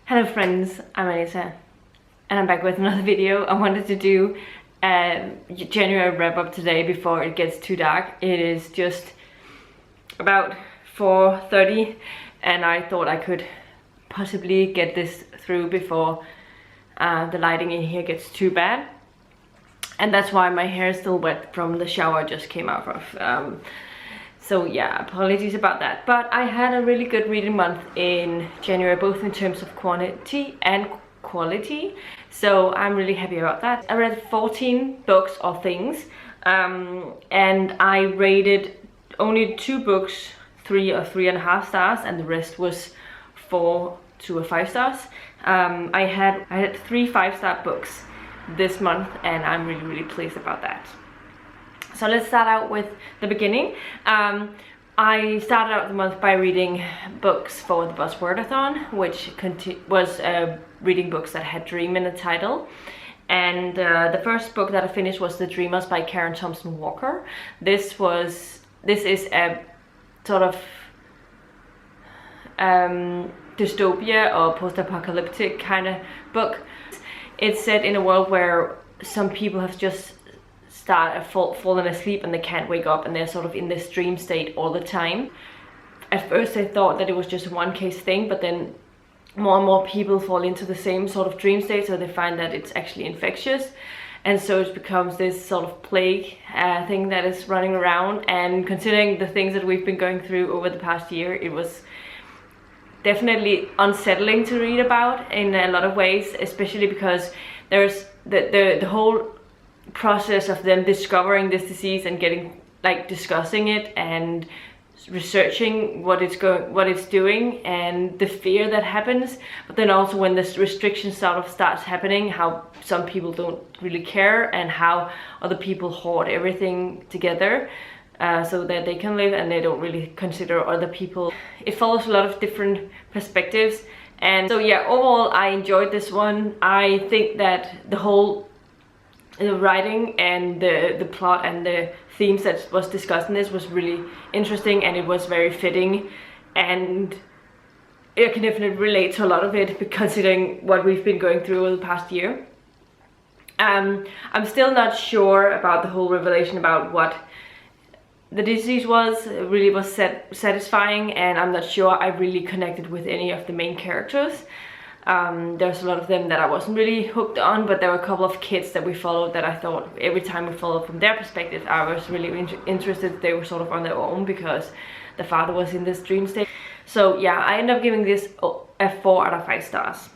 Hello friends, I'm Anita and I'm back with another video. I wanted to do a January wrap up today before it gets too dark. It is just about 4:30 and I thought I could possibly get this through before the lighting in here gets too bad. And that's why my hair is still wet from the shower I just came out of. So yeah, apologies about that. But I had a really good reading month in January, both in terms of quantity and quality. So I'm really happy about that. I read 14 books or things, and I rated only 2 books 3 or 3.5 stars, and the rest was 4 to 5 stars. I had 3 5-star books this month, and I'm really pleased about that. So let's start out with the beginning. I started out the month by reading books for the Buzzwordathon, which was reading books that had dream in the title. And the first book that I finished was The Dreamers by Karen Thompson Walker. This is a sort of dystopia or post-apocalyptic kind of book. It's set in a world where some people have just fallen asleep and they can't wake up, and they're sort of in this dream state all the time. At first I thought that it was just a one-case thing, but then more and more people fall into the same sort of dream state, so they find that it's actually infectious, and so it becomes this sort of plague thing that is running around. And considering the things that we've been going through over the past year, it was definitely unsettling to read about in a lot of ways, especially because there's the whole process of them discovering this disease and discussing it and researching what it's doing, and the fear that happens. But then also when this restriction sort of starts happening, how some people don't really care, and how other people hoard everything together so that they can live, and they don't really consider other people. It follows a lot of different perspectives, and so yeah, overall I enjoyed this one. I think that the writing and the plot and the themes that was discussed in this was really interesting, and it was very fitting, and I can definitely relate to a lot of it considering what we've been going through over the past year. I'm still not sure about the whole revelation about what the disease was. It really was satisfying, and I'm not sure I really connected with any of the main characters. There's a lot of them that I wasn't really hooked on, but there were a couple of kids that we followed that I thought every time we followed from their perspective, I was really interested. They were sort of on their own because the father was in this dream state. So yeah, I ended up giving this a 4 out of 5 stars.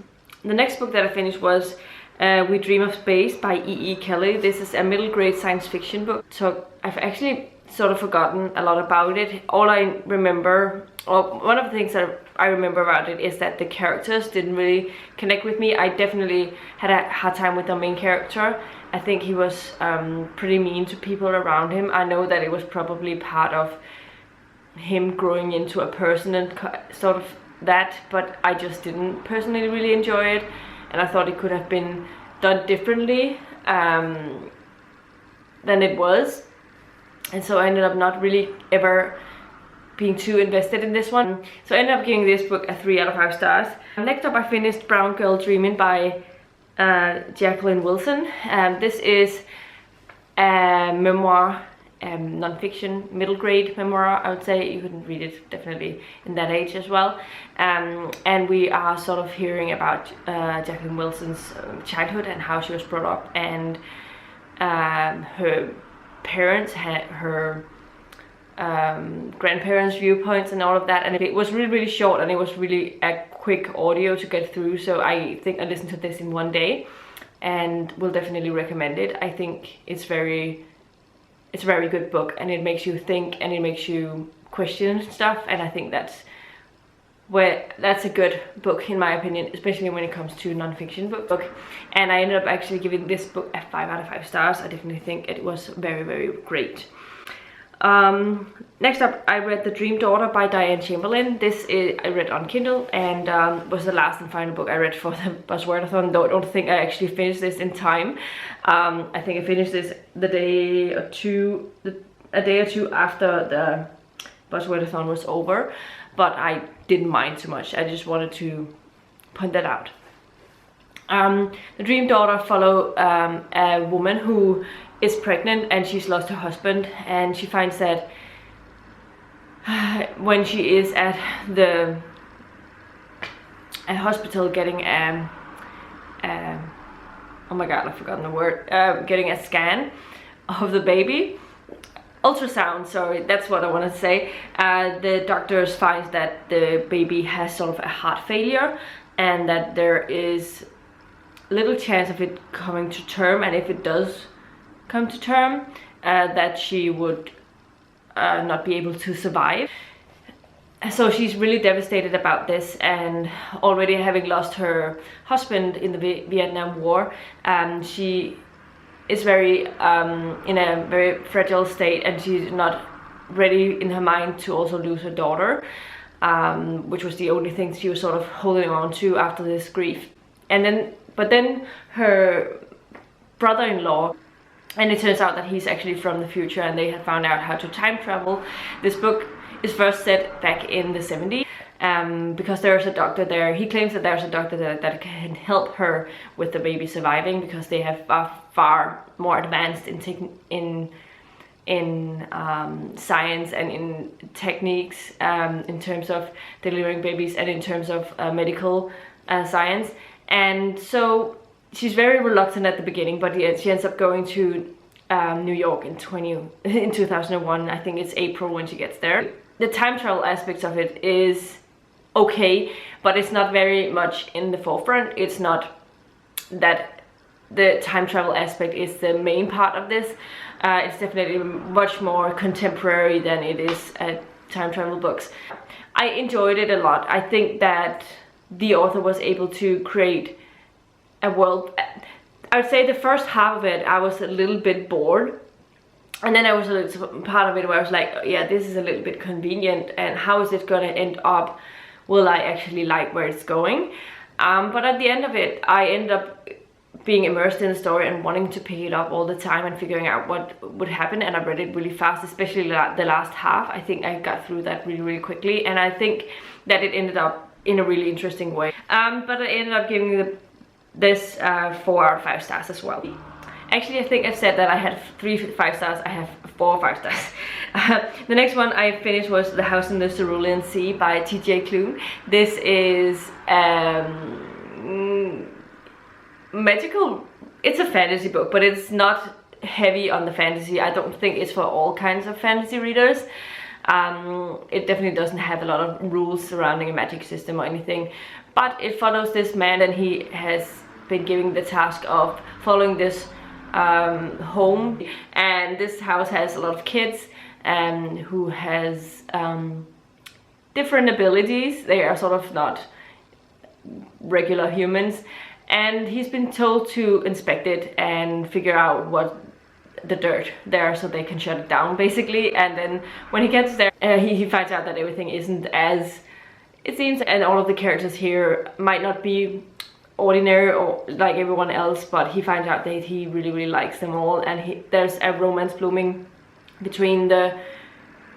The next book that I finished was We Dream of Space by E.E. Kelley. This is a middle grade science fiction book. So I've actually sort of forgotten a lot about it. All I remember, or one of the things that I remember about it, is that the characters didn't really connect with me. I definitely had a hard time with the main character. I think he was pretty mean to people around him. I know that it was probably part of him growing into a person and sort of that, but I just didn't personally really enjoy it, and I thought it could have been done differently than it was. And so I ended up not really ever being too invested in this one. So I ended up giving this book a 3 out of 5 stars. Next up I finished Brown Girl Dreaming by Jacqueline Woodson. This is a memoir, non-fiction, middle grade memoir, I would say. You can read it definitely in that age as well. And we are sort of hearing about Jacqueline Wilson's childhood and how she was brought up, and her parents had her grandparents' viewpoints and all of that. And it was really short, and it was really a quick audio to get through, so I think I listened to this in one day and will definitely recommend it. I think it's a very good book, and it makes you think and it makes you question stuff, and I think that's a good book in my opinion, especially when it comes to non-fiction book. And I ended up actually giving this book a 5 out of 5 stars. I definitely think it was very great. Next up I read The Dream Daughter by Diane Chamberlain. I read on Kindle, and was the last and final book I read for the Buzzwordathon, though I don't think I actually finished this in time. I think I finished this a day or two after the Buzzwordathon was over, but I didn't mind too much. I just wanted to point that out. The dream daughter follow a woman who is pregnant and she's lost her husband, and she finds that when she is at the hospital getting oh my god, I've forgotten the word, getting a scan of the baby, ultrasound, sorry, that's what I wanted to say. The doctors find that the baby has sort of a heart failure, and that there is little chance of it coming to term, and if it does come to term, that she would not be able to survive. So she's really devastated about this, and already having lost her husband in the Vietnam War, she is very in a very fragile state, and she's not ready in her mind to also lose her daughter, which was the only thing she was sort of holding on to after this grief. But then her brother-in-law, and it turns out that he's actually from the future, and they have found out how to time travel. This book is first set back in the 70s, because there's a doctor there. He claims that there's a doctor there that can help her with the baby surviving, because they have far more advanced in science and in techniques, in terms of delivering babies and in terms of medical science. And so she's very reluctant at the beginning, but yeah, she ends up going to New York in 2001. I think it's April when she gets there. The time travel aspects of it is okay, but it's not very much in the forefront. It's not that the time travel aspect is the main part of this. It's definitely much more contemporary than it is time travel books. I enjoyed it a lot. I think that the author was able to create a world. I would say the first half of it I was a little bit bored, and then there was a little part of it where I was like, yeah, this is a little bit convenient, and how is it gonna end up? Will I actually like where it's going? But at the end of it, I ended up being immersed in the story and wanting to pick it up all the time and figuring out what would happen, and I read it really fast, especially the last half. I think I got through that really quickly, and I think that it ended up in a really interesting way. But I ended up giving this 4 out of 5 stars as well. Actually, I think I've said that I had 3 5 stars. I have 4 5 stars. The next one I finished was The House in the Cerulean Sea by T.J. Klune. This is magical. It's a fantasy book, but it's not heavy on the fantasy. I don't think it's for all kinds of fantasy readers. It definitely doesn't have a lot of rules surrounding a magic system or anything, but it follows this man, and he has been given the task of following this home, and this house has a lot of kids who has different abilities. They are sort of not regular humans, and he's been told to inspect it and figure out what the dirt there so they can shut it down, basically. And then when he gets there, he finds out that everything isn't as it seems, and all of the characters here might not be ordinary or like everyone else, but he finds out that he really likes them all, and there's a romance blooming between the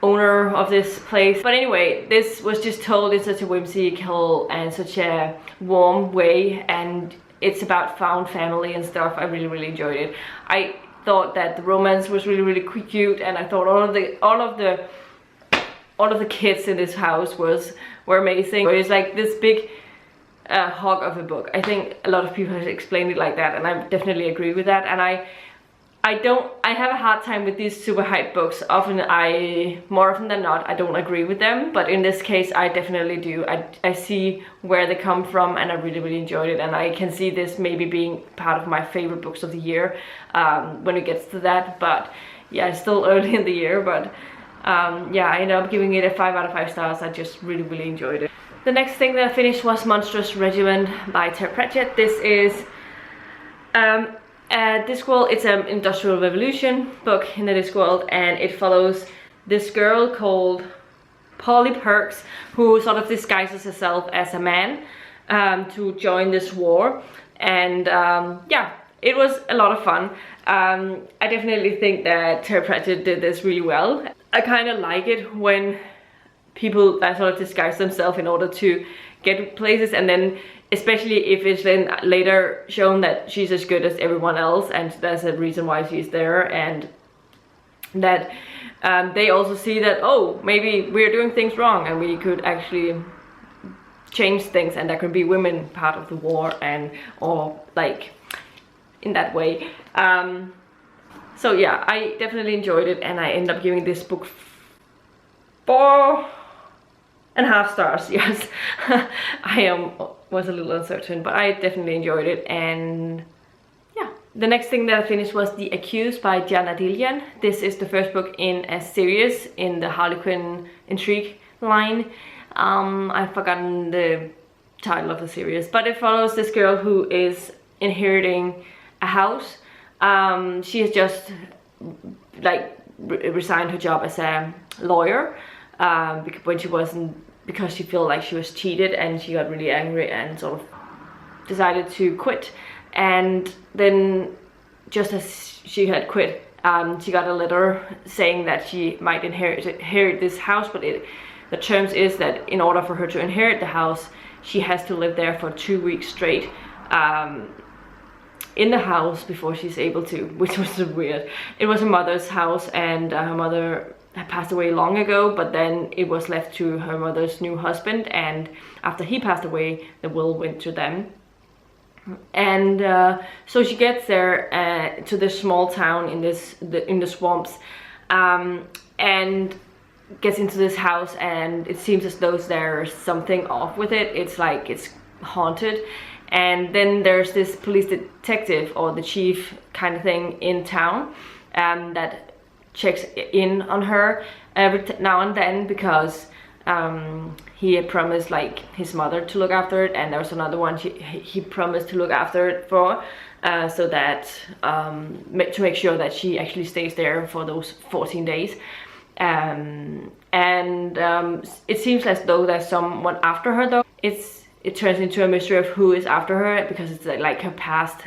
owner of this place. But anyway, this was just told in such a whimsical and such a warm way, and it's about found family and stuff. I really enjoyed it. I thought that the romance was really cute, and I thought all of the kids in this house were amazing. It's like this big hog of a book. I think a lot of people have explained it like that, and I definitely agree with that. And I have a hard time with these super hype books. More often than not, I don't agree with them, but in this case I definitely do. I see where they come from, and I really enjoyed it, and I can see this maybe being part of my favorite books of the year when it gets to that. But yeah, it's still early in the year, but yeah, I ended up giving it a 5 out of 5 stars. I just really enjoyed it. The next thing that I finished was Monsterous Regiment by Pratchett. This is Discworld. It's an industrial revolution book in the Discworld, and it follows this girl called Polly Perks, who sort of disguises herself as a man to join this war. And yeah, it was a lot of fun. I definitely think that Pratchett did this really well. I kind of like it when people sort of disguise themselves in order to get places, and then especially if it's then later shown that she's as good as everyone else and there's a reason why she's there, and that they also see that, oh, maybe we're doing things wrong and we could actually change things, and there could be women part of the war, and or like in that way. So yeah, I definitely enjoyed it, and I ended up giving this book 4.5 stars. Yes. I was a little uncertain, but I definitely enjoyed it. And yeah, the next thing that I finished was The Accused by Jana Deleon. This is the first book in a series in the Harlequin intrigue line. I've forgotten the title of the series, but it follows this girl who is inheriting a house. She has just like resigned her job as a lawyer when she wasn't, because she felt like she was cheated, and she got really angry and sort of decided to quit. And then just as she had quit, she got a letter saying that she might inherit this house, but the terms is that in order for her to inherit the house, she has to live there for 2 weeks straight in the house before she's able to, which was so weird. It was her mother's house, and her mother had passed away long ago, but then it was left to her mother's new husband, and after he passed away, the will went to them. And so she gets there to this small town in the swamps, and gets into this house, and it seems as though there's something off with it. It's like it's haunted. And then there's this police detective, or the chief kind of thing, in town that checks in on her every now and then, because he had promised like his mother to look after it, and there was another one he promised to look after it for, so that to make sure that she actually stays there for those 14 days. It seems as though there's someone after her, though. It turns into a mystery of who is after her, because it's like her past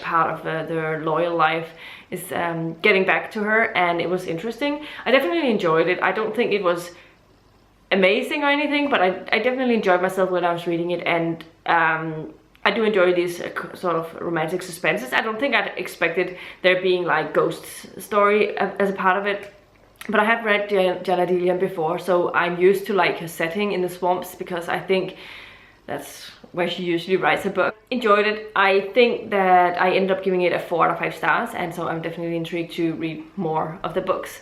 part of their loyal life is getting back to her, and it was interesting. I definitely enjoyed it. I don't think it was amazing or anything, but I definitely enjoyed myself when I was reading it, and I do enjoy these sort of romantic suspenses. I don't think I'd expected there being like ghost story as a part of it. But I have read Jana Deleon before, so I'm used to like her setting in the swamps, because I think that's where she usually writes her book. Enjoyed it. I think that I ended up giving it a 4 out of 5 stars, and so I'm definitely intrigued to read more of the books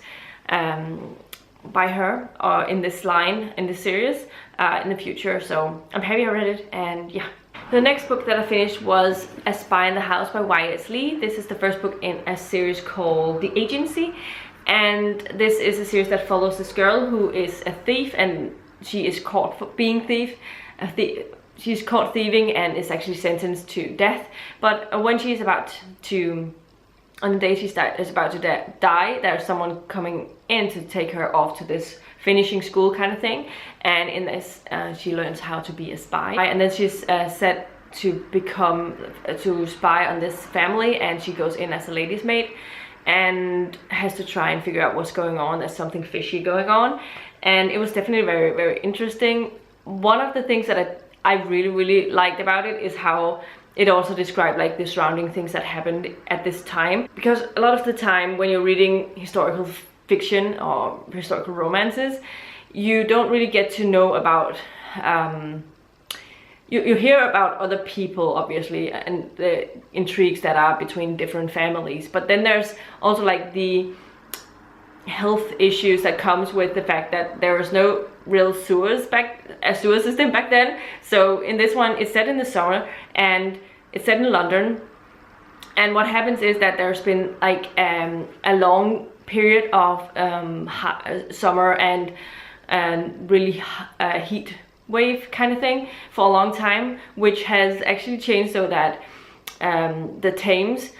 by her in this line, in this series, in the future. So I'm happy I read it, and yeah. The next book that I finished was A Spy in the House by Y.S. Lee. This is the first book in a series called The Agency, and this is a series that follows this girl who is a thief, and she is caught for being a thief. She's caught thieving and is actually sentenced to death. But when she's about to, on the day she is about to die, there's someone coming in to take her off to this finishing school kind of thing. And in this, she learns how to be a spy. And then she's set to spy on this family, and she goes in as a lady's maid and has to try and figure out what's going on. There's something fishy going on, and it was definitely very, very interesting. One of the things that I really, really liked about it is how it also described like the surrounding things that happened at this time, because a lot of the time when you're reading historical fiction or historical romances, you don't really get to know about you hear about other people, obviously, and the intrigues that are between different families, but then there's also like the health issues that comes with the fact that there was no real sewer system back then. So in this one, it's set in the summer, and it's set in London, and what happens is that there's been like a long period of summer and really heat wave kind of thing for a long time, which has actually changed so that the Thames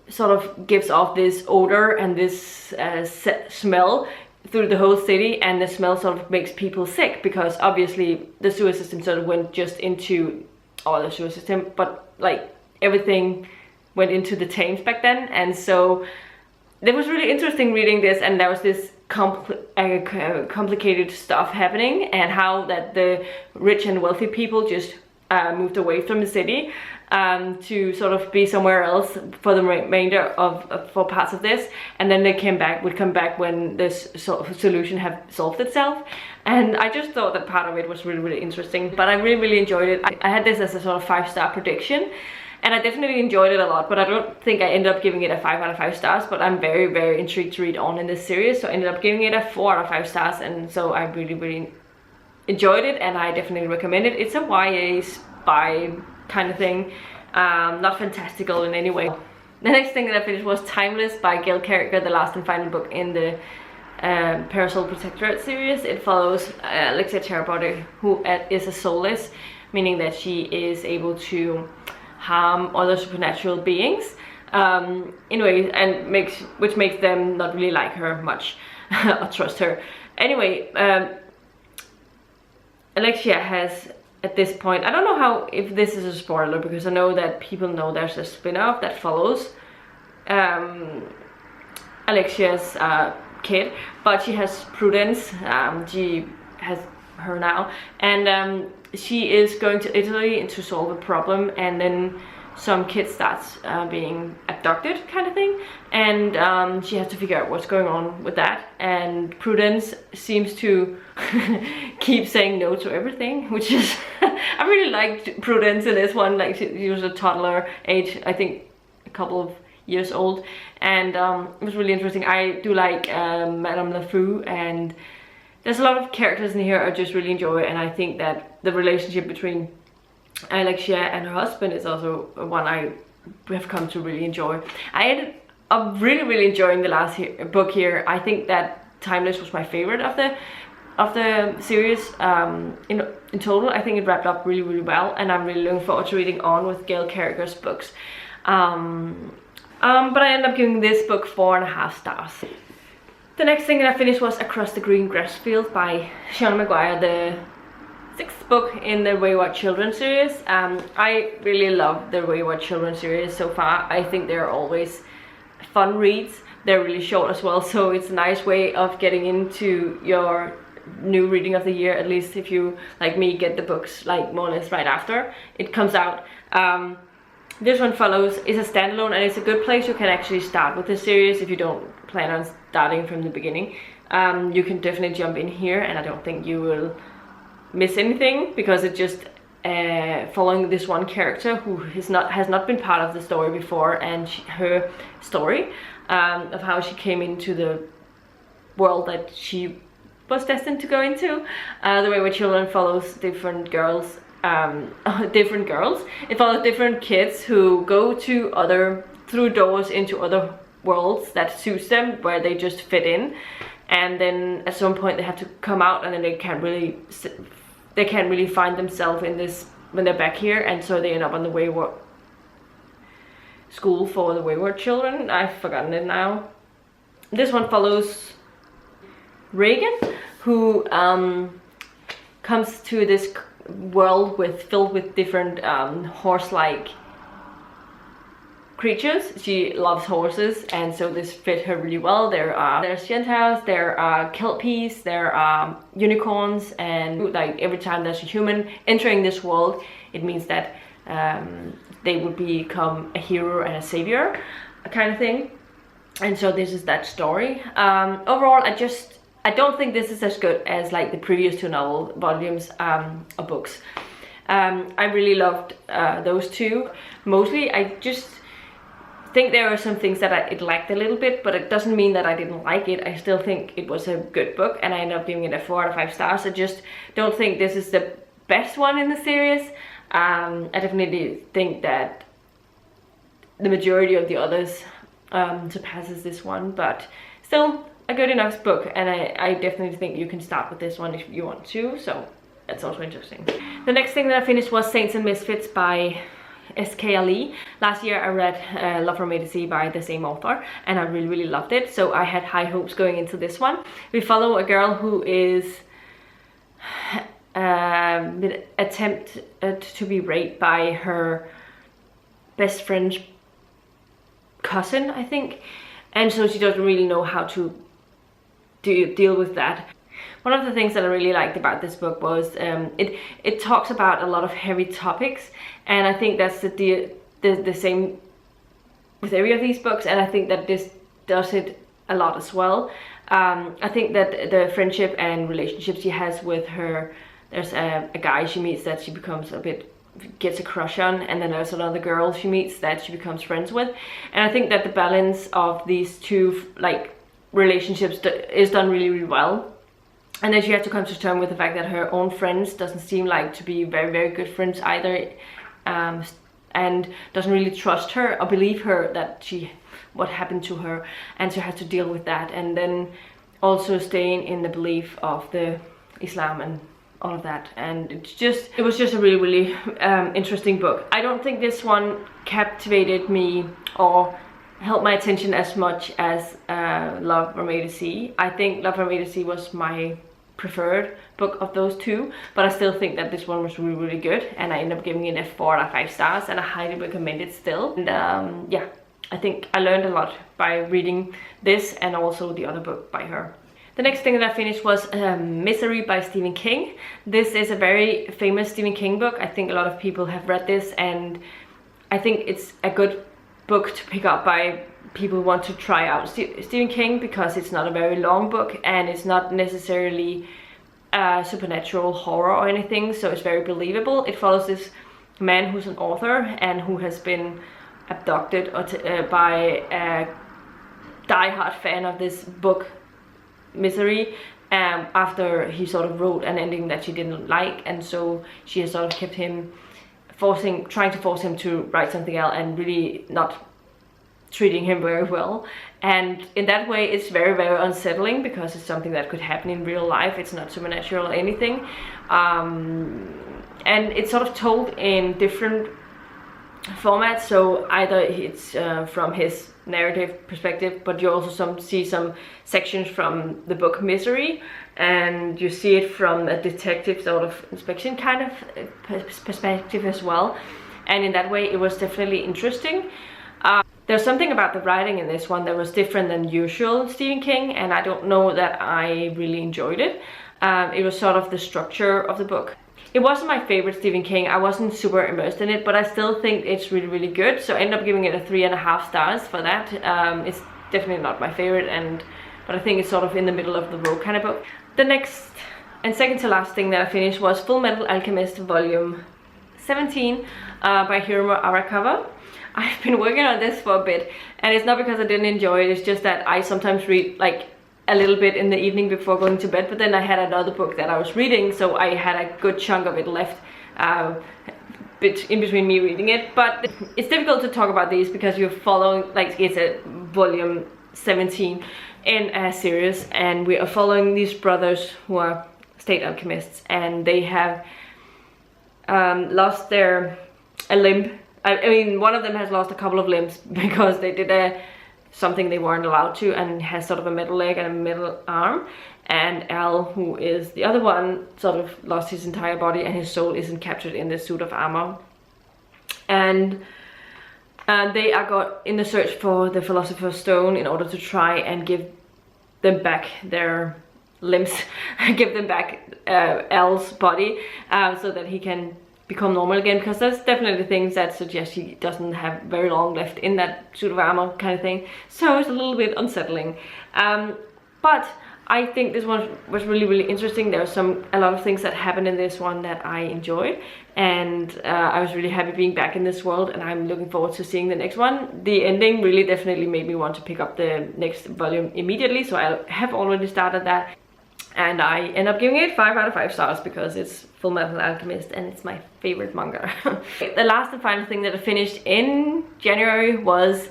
sort of gives off this odor and this smell through the whole city, and the smell sort of makes people sick, because obviously the sewer system sort of went just into, or the sewer system, but like everything went into the Thames back then. And so it was really interesting reading this, and there was this complicated stuff happening, and how that the rich and wealthy people just moved away from the city to sort of be somewhere else for the remainder for parts of this, and then they would come back when this sort of solution have solved itself. And I just thought that part of it was really interesting, but I really enjoyed it. I had this as a sort of 5-star prediction, and I definitely enjoyed it a lot, but I don't think I ended up giving it a 5 out of 5 stars, but I'm very intrigued to read on in this series, so I ended up giving it a 4 out of 5 stars, and so I really enjoyed it, and I definitely recommend it. It's a YA spy kind of thing, not fantastical in any way. The next thing that I finished was Timeless by Gail Carriger, the last and final book in the Parasol Protectorate series. It follows Alexia Terabody, who is a soulless, meaning that she is able to harm other supernatural beings in ways, and which makes them not really like her much or trust her. Anyway, Alexia has, at this point, I don't know if this is a spoiler, because I know that people know there's a spin-off that follows Alexia's kid, but she has Prudence. She has her now, and she is going to Italy to solve a problem, and then some kid starts being abducted kind of thing, and she has to figure out what's going on with that. And Prudence seems to keep saying no to everything, which is I really liked Prudence in this one. Like, she was a toddler age, I think a couple of years old, and it was really interesting. I do like Madame LeFou, and there's a lot of characters in here I just really enjoy, and I think that the relationship between Alexia and her husband is also one I have come to really enjoy. I ended up really enjoying the last book here. I think that Timeless was my favorite of the series in total. I think it wrapped up really well, and I'm really looking forward to reading on with Gail Carriger's books. But I ended up giving this book 4.5 stars. The next thing that I finished was Across the Green Grass Field by Seanan McGuire, the 6th book in the Wayward Children series. I really love the Wayward Children series so far. I think they're always fun reads. They're really short as well, so it's a nice way of getting into your new reading of the year, at least if you, like me, get the books like more or less right after it comes out. This one is a standalone, and it's a good place you can actually start with this series if you don't plan on starting from the beginning. You can definitely jump in here, and I don't think you will miss anything, because it's just following this one character who has not been part of the story before, and her story of how she came into the world that she was destined to go into. The Wayward Children follows different girls. It follows different kids who go through doors into other worlds that suits them, where they just fit in, and then at some point they have to come out, and then they can't really find themselves in this when they're back here, and so they end up on the Wayward School for the Wayward Children. I've forgotten it now. This one follows Reagan, who comes to this world filled with different horse-like creatures. She loves horses, and so this fit her really well. There's Gentiles, there are Kelpies, there are unicorns, and like every time there's a human entering this world, it means that they would become a hero and a savior, kind of thing. And so this is that story. Overall, I don't think this is as good as like the previous 2 novel volumes of books. I really loved those 2. Mostly, I just think there are some things that it lacked a little bit, but it doesn't mean that I didn't like it. I still think it was a good book, and I ended up giving it a 4 out of 5 stars. I just don't think this is the best one in the series. I definitely think that the majority of the others surpasses this one, but still a good enough book, and I definitely think you can start with this one if you want to, so that's also interesting. The next thing that I finished was Saints and Misfits by S.K. Ali. Last year I read Love from A to Z by the same author, and I really loved it, so I had high hopes going into this one. We follow a girl who is attempted to be raped by her best friend's cousin, I think, and so she doesn't really know how to deal with that. One of the things that I really liked about this book was it talks about a lot of heavy topics, and I think that's the same with every of these books, and I think that this does it a lot as well. I think that the friendship and relationship she has with her, there's a guy she meets that she becomes gets a crush on, and then there's another girl she meets that she becomes friends with, and I think that the balance of these two like relationships is done really, really well. And then she had to come to terms with the fact that her own friends doesn't seem like to be very, very good friends either, and doesn't really trust her or believe her that what happened to her, and she had to deal with that, and then also staying in the belief of the Islam and all of that. And it was just a really, really interesting book. I don't think this one captivated me or held my attention as much as Love from A to C. I think Love from A to C was my preferred book of those two, but I still think that this one was really, really good, and I ended up giving it a 4 out of 5 stars, and I highly recommend it still. And yeah, I think I learned a lot by reading this and also the other book by her. The next thing that I finished was Misery by Stephen King. This is a very famous Stephen King book. I think a lot of people have read this, and I think it's a good book to pick up by people who want to try out Stephen King, because it's not a very long book and it's not necessarily supernatural horror or anything, so it's very believable. It follows this man who's an author and who has been abducted by a die-hard fan of this book Misery, after he sort of wrote an ending that she didn't like, and so she has sort of kept him trying to force him to write something else, and really not treating him very well. And in that way it's very, very unsettling, because it's something that could happen in real life. It's not supernatural or anything, and it's sort of told in different formats. So either it's from his narrative perspective, but you also see some sections from the book Misery, and you see it from a detective sort of inspection kind of perspective as well. And in that way it was definitely interesting. There's something about the writing in this one that was different than usual Stephen King, and I don't know that I really enjoyed it. It was sort of the structure of the book. It wasn't my favorite Stephen King. I wasn't super immersed in it, but I still think it's really, really good. So I ended up giving it a 3.5 stars for that. It's definitely not my favorite, but I think it's sort of in the middle of the road kind of book. The next and second to last thing that I finished was Fullmetal Alchemist Volume 17 by Hiromu Arakawa. I've been working on this for a bit, and it's not because I didn't enjoy it, it's just that I sometimes read like a little bit in the evening before going to bed, but then I had another book that I was reading, so I had a good chunk of it left in between me reading it. But it's difficult to talk about these because you're following, like, it's a volume 17 in a series, and we are following these brothers who are state alchemists, and they have lost a limb. I mean, one of them has lost a couple of limbs because they did something they weren't allowed to, and has sort of a metal leg and a metal arm. And Al, who is the other one, sort of lost his entire body, and his soul isn't captured in this suit of armor. And they are in the search for the Philosopher's Stone in order to try and give them back their limbs, give them back Al's body, so that he can become normal again, because there's definitely things that suggest he doesn't have very long left in that suit of armor kind of thing. So it's a little bit unsettling, but I think this one was really, really interesting. There were a lot of things that happened in this one that I enjoyed, and I was really happy being back in this world, and I'm looking forward to seeing the next one. The ending really definitely made me want to pick up the next volume immediately, so I have already started that. And I end up giving it 5 out of 5 stars because it's Fullmetal Alchemist and it's my favorite manga. The last and final thing that I finished in January was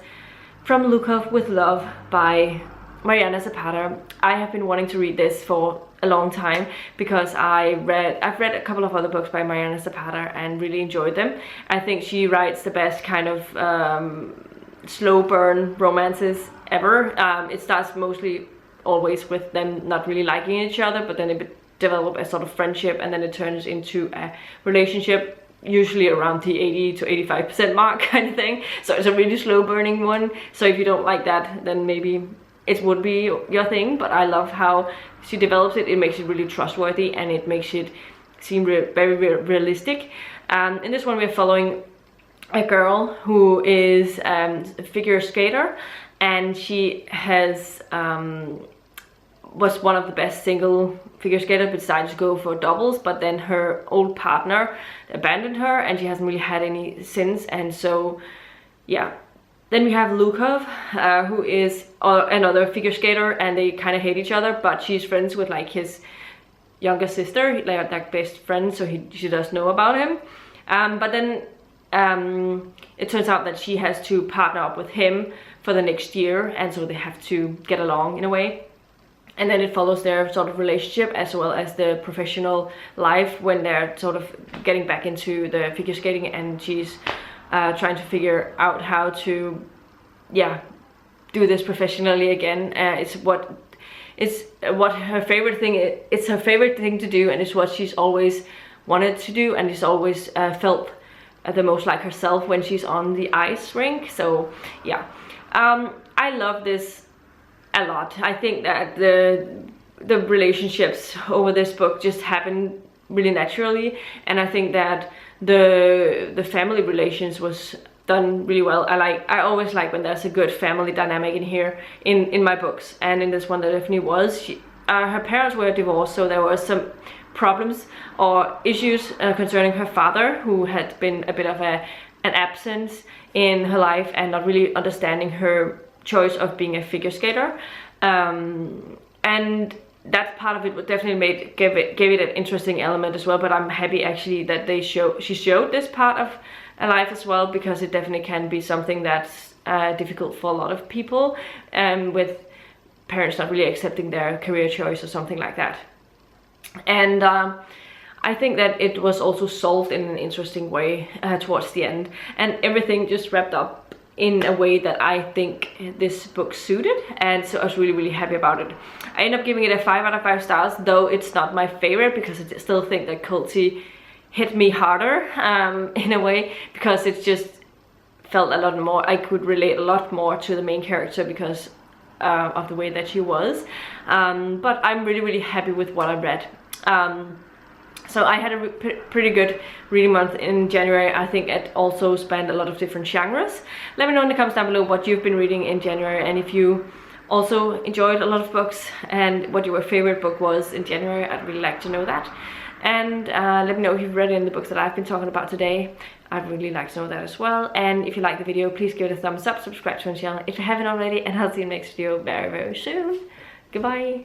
From Lukov with Love by Mariana Zapata. I have been wanting to read this for a long time because I've read a couple of other books by Mariana Zapata and really enjoyed them. I think she writes the best kind of slow burn romances ever. It starts mostly always with them not really liking each other, but then they develop a sort of friendship, and then it turns into a relationship, usually around the 80 to 85% mark kind of thing. So it's a really slow burning one, so if you don't like that, then maybe it would be your thing, but I love how she develops it. It makes it really trustworthy, and it makes it seem very realistic. In this one we're following a girl who is a figure skater, and she has was one of the best single figure skaters, decided to go for doubles, but then her old partner abandoned her and she hasn't really had any since. And so yeah, then we have Lukov, who is another figure skater, and they kind of hate each other, but she's friends with like his younger sister, like best friends, so she does know about him. But then it turns out that she has to partner up with him for the next year, and so they have to get along in a way. And then it follows their sort of relationship as well as the professional life when they're sort of getting back into the figure skating, and she's trying to figure out how to do this professionally again. It's what her favorite thing is. It's her favorite thing to do, and it's what she's always wanted to do, and she's always felt the most like herself when she's on the ice rink. So yeah, I love this a lot. I think that the relationships over this book just happen really naturally, and I think that the family relations was done really well. I always like when there's a good family dynamic in here in my books, and in this one there definitely was. Her parents were divorced, so there was some problems or issues concerning her father, who had been a bit of an absence in her life and not really understanding her choice of being a figure skater, and that part of it would definitely gave it an interesting element as well. But I'm happy actually that she showed this part of a life as well, because it definitely can be something that's difficult for a lot of people, with parents not really accepting their career choice or something like that. And I think that it was also solved in an interesting way towards the end, and everything just wrapped up in a way that I think this book suited, and so I was really happy about it. I end up giving it a 5 out of 5 stars, though it's not my favorite, because I still think that Culty hit me harder in a way, because it just felt a lot more, I could relate a lot more to the main character because of the way that she was. But I'm really happy with what I read. So I had a pretty good reading month in January. I think it also spanned a lot of different genres. Let me know in the comments down below what you've been reading in January, and if you also enjoyed a lot of books and what your favorite book was in January. I'd really like to know that. And let me know if you've read any of the books that I've been talking about today. I'd really like to know that as well. And if you like the video, please give it a thumbs up, subscribe to my channel if you haven't already, and I'll see you in the next video very soon. Goodbye.